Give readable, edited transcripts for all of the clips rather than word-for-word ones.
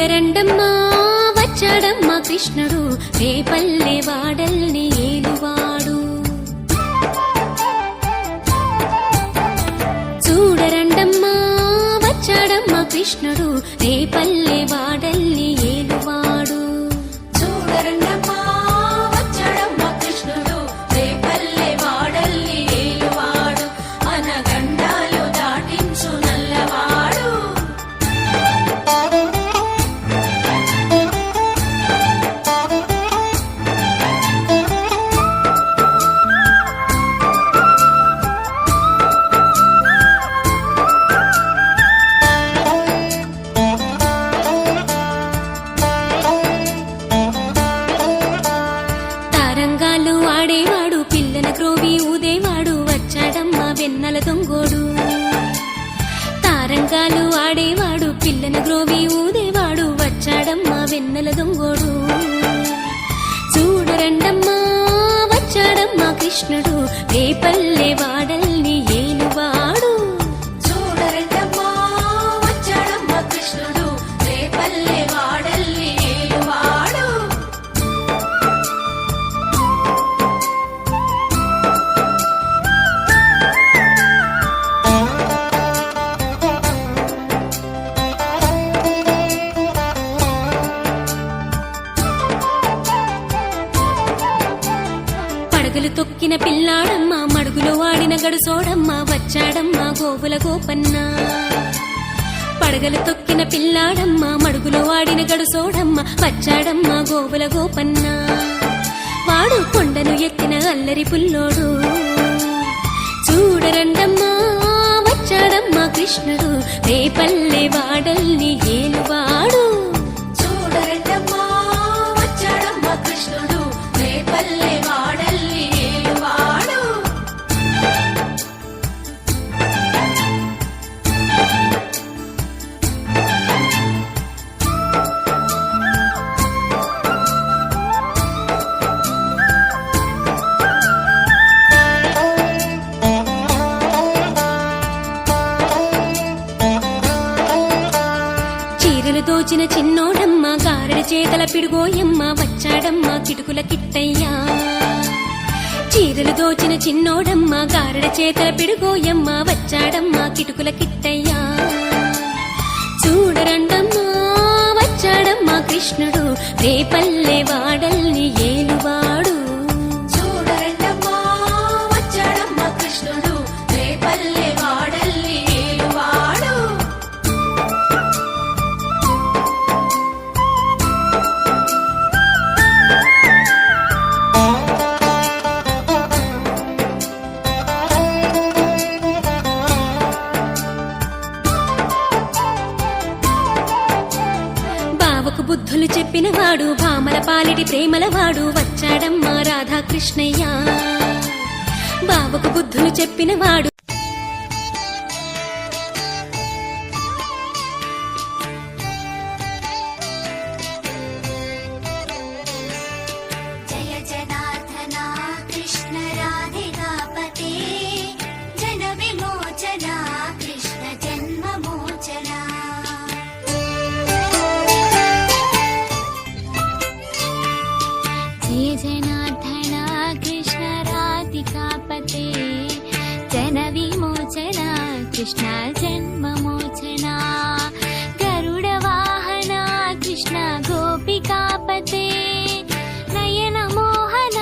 చూడరండమ్మా వచ్చాడమ్మా కృష్ణుడు రేపల్లె వాడల్ని ఏలువాడు. చూడరండమ్మా వచ్చాడమ్మా కృష్ణుడు రేపల్లె వాడల్ని ఏలువాడు. చూడరండమ్మా వచ్చాడమ్మా కృష్ణుడు రేపల్లె వాడల్ని ఏలువాడు. అనగండాలు దాటించు నల్లవాడు. తారంగాలు ఆడేవాడు పిల్లల క్రోవి ఊదేవాడు వచ్చాడమ్మా వెన్నెల దొంగోడు. తారంగాలు ఆడేవాడు పిల్లల గ్రోవి ఊదేవాడు వచ్చాడమ్మా వెన్నెల దొంగోడు. చూడరండమ్మా వచ్చాడమ్మా కృష్ణుడు రేపల్లె వాడల్ని ఏలువాడు. చూడరండమ్మా వచ్చాడమ్మా కృష్ణుడు రేపల్లె వాడల్ని ఏలువాడు. పడగలు తొక్కిన పిల్లాడమ్మ మడుగులో వాడిన గడుసోడమ్మ వచ్చాడమ్మ గోవుల గోపన్న. పడగలు తొక్కిన పిల్లాడమ్మ మడుగులో వాడిన గడుసోడమ్మ వచ్చాడమ్మ గోవుల గోపన్న. వాడు కొండను ఎక్కిన అల్లరి పుల్లోడు. చూడరండమ్మా వచ్చాడమ్మా కృష్ణుడు రేపల్లె వాడల్ని ఏలువాడు. చూడరండమ్మా వచ్చాడమ్మా కృష్ణుడు రేపల్లె వాడల్ని ఏలువాడు. చీరలు దోచిన చిన్నోడమ్మ గారెడి చేతల పిడుగోయమ్మ వచ్చాడమ్మ కిటుకుల కిట్టయ్యా. చీరలు దోచిన చిన్నోడమ్మ గారెడి చేతల పిడుగోయమ్మ వచ్చాడమ్మ కిటుకుల కిట్టయ్యా. చూడరండమ్మా వచ్చాడమ్మా కృష్ణుడు రేపల్లె వాడల్ని ఏలువాడు. చూడరండమ్మా వచ్చాడమ్మా కృష్ణుడు రేపల్లె వాడల్ని ఏలువాడు. బావకు బుద్ధులు చెప్పినవాడు భామల పాలిటి ప్రేమలవాడు వచ్చాడమ్మా రాధాకృష్ణయ్య. బావకు బుద్ధులు చెప్పినవాడు జయ జనార్దనా కృష్ణ రాధికాపతే జన విమోచన కృష్ణ జన్మమోచన. జయ జనార్దనా కృష్ణ రాధికాపతే జన విమోచన కృష్ణ జన్మమోచన. గరుడ వాహన కృష్ణ గోపికాపతే నయన మోహన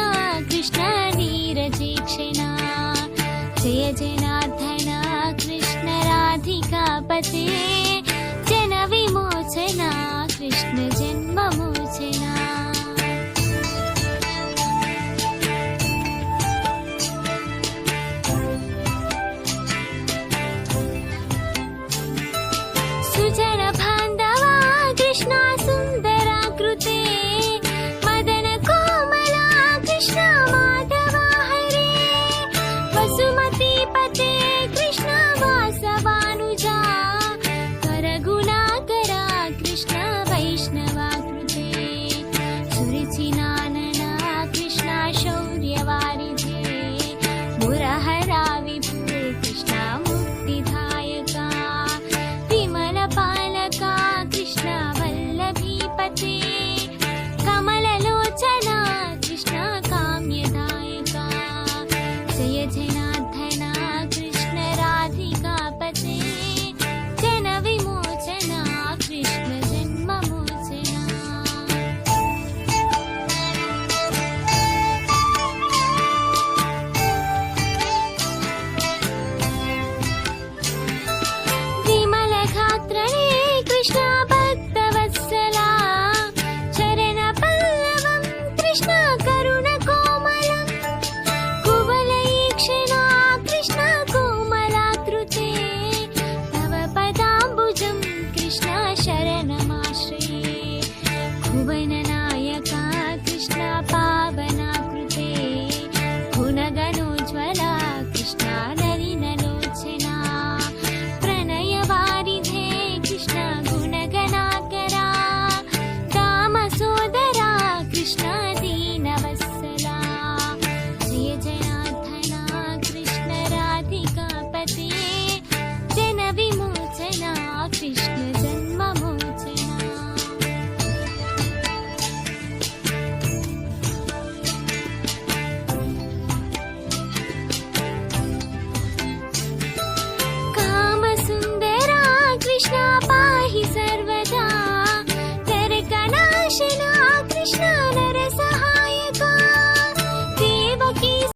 కృష్ణ నీరజీక్షణ. జయ జనార్దన కృష్ణ రాధికాపతే జన విమోచన కృష్ణ జన్మమోచన. సుజన